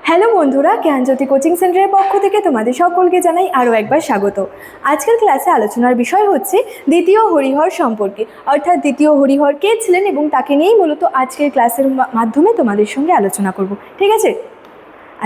Hello বন্ধুরা, জ্ঞানজ্যোতি coaching সেন্টারের পক্ষ থেকে তোমাদের সকলকে জানাই আরও একবার স্বাগত। আজকের ক্লাসে আলোচনার বিষয় হচ্ছে দ্বিতীয় হরিহর সম্পর্কে, অর্থাৎ দ্বিতীয় হরিহর কে ছিলেন এবং তাকে নিয়েই মূলত আজকের ক্লাসের মাধ্যমে তোমাদের সঙ্গে আলোচনা করব। ঠিক আছে?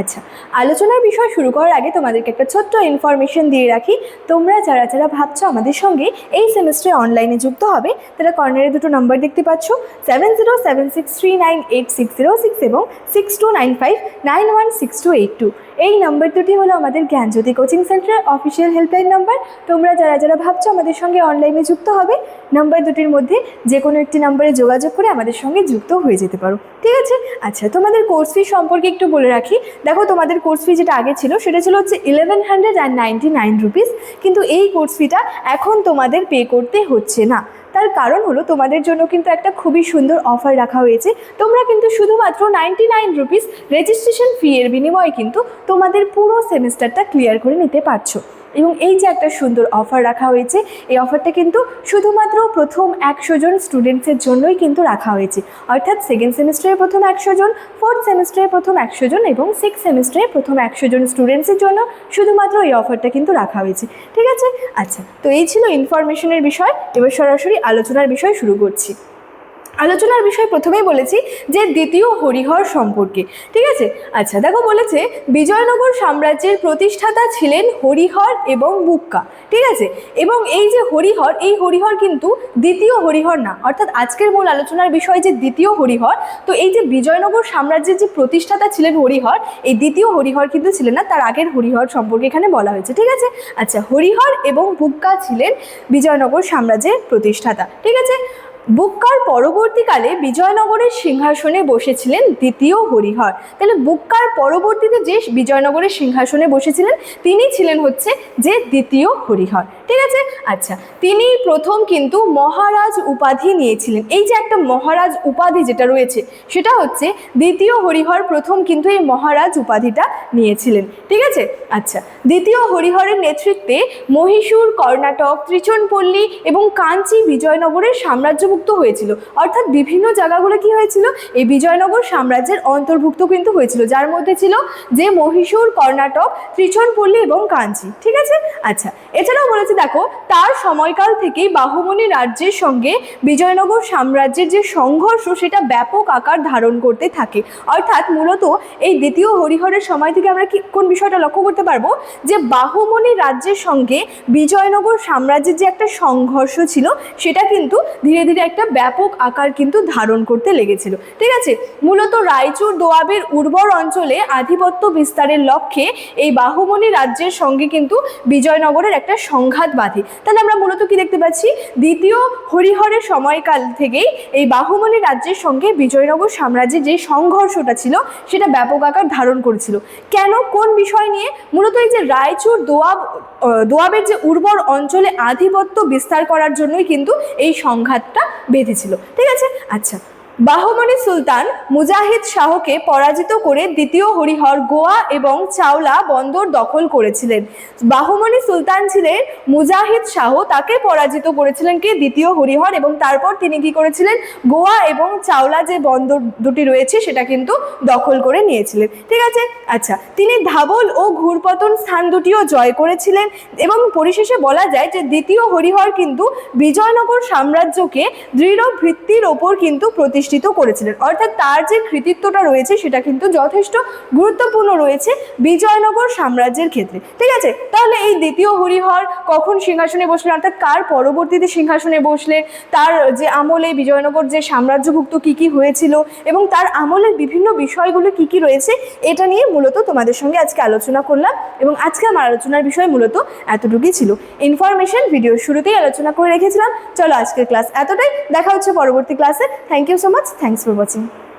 আচ্ছা, আলোচনার বিষয় শুরু করার আগে তোমাদেরকে একটা ছোট্ট ইনফরমেশন দিয়ে রাখি। তোমরা যারা ভাবছো আমাদের সঙ্গে এই সেমিস্টারে অনলাইনে যুক্ত হবে, তারা কর্নারে দুটো নাম্বার দেখতে পাচ্ছ, 7076398606 এবং 6295916282। এই নাম্বার দুটি হলো আমাদের জ্ঞানজ্যোতি কোচিং সেন্টারের অফিসিয়াল হেল্পলাইন নাম্বার। তোমরা যারা ভাবছো আমাদের সঙ্গে অনলাইনে যুক্ত হবে, নাম্বার দুটির মধ্যে যে কোনো একটি নাম্বারে যোগাযোগ করে আমাদের সঙ্গে যুক্ত হয়ে যেতে পারো। ঠিক আছে? আচ্ছা, তোমাদের কোর্স ফি সম্পর্কে একটু বলে রাখি। দেখো, তোমাদের কোর্স ফি যেটা আগে ছিল সেটা ছিল হচ্ছে 1199 রুপিস, কিন্তু এই কোর্স ফিটা এখন তোমাদের পে করতে হচ্ছে না। তার কারণ হলো তোমাদের জন্য কিন্তু একটা খুবই সুন্দর অফার রাখা হয়েছে। তোমরা কিন্তু শুধুমাত্র 99 রুপিস রেজিস্ট্রেশন ফি এর বিনিময়ে কিন্তু তোমাদের পুরো সেমিস্টারটা ক্লিয়ার করে নিতে পারছো। এবং এই যে একটা সুন্দর অফার রাখা হয়েছে, এই অফারটা কিন্তু শুধুমাত্র প্রথম 100 জন স্টুডেন্টসের জন্যই কিন্তু রাখা হয়েছে। অর্থাৎ সেকেন্ড সেমিস্টারের প্রথম 100 জন, ফোর্থ সেমিস্টারের প্রথম 100 জন এবং সিক্স সেমিস্টারের প্রথম 100 জন স্টুডেন্টসের জন্য শুধুমাত্র এই অফারটা কিন্তু রাখা হয়েছে। ঠিক আছে? আচ্ছা, তো এই ছিল ইনফরমেশনের বিষয়। এবার সরাসরি আলোচনার বিষয় শুরু করছি। আলোচনার বিষয় প্রথমেই বলেছি যে দ্বিতীয় হরিহর সম্পর্কে। ঠিক আছে? আচ্ছা, দেখো, বলেছে বিজয়নগর সাম্রাজ্যের প্রতিষ্ঠাতা ছিলেন হরিহর এবং বুক্কা। ঠিক আছে? এবং এই যে হরিহর, এই হরিহর কিন্তু দ্বিতীয় হরিহর না, অর্থাৎ আজকের মূল আলোচনার বিষয় যে দ্বিতীয় হরিহর। তো এই যে বিজয়নগর সাম্রাজ্যের যে প্রতিষ্ঠাতা ছিলেন হরিহর, এই দ্বিতীয় হরিহর কিন্তু ছিলেন না, তার আগের হরিহর সম্পর্কে এখানে বলা হয়েছে। ঠিক আছে? আচ্ছা, হরিহর এবং বুক্কা ছিলেন বিজয়নগর সাম্রাজ্যের প্রতিষ্ঠাতা। ঠিক আছে? বুক্কার পরবর্তীকালে বিজয়নগরের সিংহাসনে বসেছিলেন দ্বিতীয় হরিহর। তাহলে বুক্কার পরবর্তীতে যে বিজয়নগরের সিংহাসনে বসেছিলেন তিনি ছিলেন হচ্ছে যে দ্বিতীয় হরিহর। ঠিক আছে? আচ্ছা, তিনি প্রথম কিন্তু মহারাজ উপাধি নিয়েছিলেন। এই যে একটা মহারাজ উপাধি যেটা রয়েছে সেটা হচ্ছে দ্বিতীয় হরিহর প্রথম কিন্তু এই মহারাজ উপাধিটা নিয়েছিলেন। ঠিক আছে? আচ্ছা, দ্বিতীয় হরিহরের নেতৃত্বে মহীশূর, কর্ণাটক, ত্রিচনপল্লী এবং কাঞ্চি বিজয়নগরের সাম্রাজ্যভুক্ত হয়েছিল। অর্থাৎ বিভিন্ন জায়গাগুলো কি হয়েছিল, এই বিজয়নগর সাম্রাজ্যের অন্তর্ভুক্ত কিন্তু হয়েছিল, যার মধ্যে ছিল যে মহীশূর, কর্ণাটক, ত্রিচনপল্লী এবং কাঞ্চি। ঠিক আছে? আচ্ছা, এছাড়াও বলেছে দেখো, তার সময়কাল থেকেই বাহুমনি রাজ্যের সঙ্গে বিজয়নগর সাম্রাজ্যের যে সংঘর্ষ সেটা ব্যাপক আকার ধারণ করতে থাকে। অর্থাৎ মূলত এই দ্বিতীয় হরিহরের সময় থেকে আমরা কোন বিষয়টা লক্ষ্য করতে পারবো, যে বাহুমনি রাজ্যের সঙ্গে বিজয়নগর সাম্রাজ্যের যে একটা সংঘর্ষ ছিল সেটা কিন্তু ধীরে ধীরে একটা ব্যাপক আকার কিন্তু ধারণ করতে লেগেছিল। ঠিক আছে? মূলত রায়চুর দোয়াবের উর্বর অঞ্চলে আধিপত্য বিস্তারের লক্ষ্যে এই বাহুমনি রাজ্যের সঙ্গে কিন্তু বিজয়নগরের একটা সংঘাত বাধে। তাহলে আমরা মূলত কি দেখতে পাচ্ছি, দ্বিতীয় হরিহরের সময়কাল থেকেই এই বাহুমনি রাজ্যের সঙ্গে বিজয়নগর সাম্রাজ্যের যে সংঘর্ষটা ছিল সেটা ব্যাপক আকার ধারণ করেছিল। কেন, কোন বিষয় নিয়ে? মূলত এই যে রায়চুর দোয়াবের যে উর্বর অঞ্চলে আধিপত্য বিস্তার করার জন্যই কিন্তু এই সংঘাতটা বেঁধেছিল। ঠিক আছে? আচ্ছা, বাহমনি সুলতান মুজাহিদ শাহকে পরাজিত করে দ্বিতীয় হরিহর গোয়া এবং চাওলা বন্দর দখল করেছিলেন। বাহমনি সুলতান ছিলেন মুজাহিদ শাহ, তাকে পরাজিত করেছিলেন কে? দ্বিতীয় হরিহর। এবং তারপর তিনি কি করেছিলেন, গোয়া এবং চাওলা যে বন্দর দুটি রয়েছে সেটা কিন্তু দখল করে নিয়েছিলেন। ঠিক আছে? আচ্ছা, তিনি ধাবল ও ঘুরপতন স্থান দুটিও জয় করেছিলেন। এবং পরিশেষে বলা যায় যে দ্বিতীয় হরিহর কিন্তু বিজয়নগর সাম্রাজ্যকে দৃঢ় ভিত্তির ওপর কিন্তু প্রতিষ্ঠিত করেছিলেন। অর্থাৎ তার যে কৃতিত্বটা রয়েছে সেটা কিন্তু যথেষ্ট গুরুত্বপূর্ণ রয়েছে বিজয়নগর সাম্রাজ্যের ক্ষেত্রে। ঠিক আছে? তাহলে এই দ্বিতীয় হরিহর কখন সিংহাসনে বসলেন, অর্থাৎ কার পরবর্তীতে সিংহাসনে বসলে, তার যে আমলে বিজয়নগর যে সাম্রাজ্যভুক্ত কি কি হয়েছিল এবং তার আমলের বিভিন্ন বিষয়গুলো কি কি রয়েছে, এটা নিয়ে মূলত তোমাদের সঙ্গে আজকে আলোচনা করলাম। এবং আজকে আমার আলোচনার বিষয় মূলত এতটুকুই ছিল। ইনফরমেশন ভিডিওর শুরুতেই আলোচনা করে রেখেছিলাম। চলো, আজকের ক্লাস এতটাই। দেখা হচ্ছে পরবর্তী ক্লাসে। Thank you so much. Thanks for watching.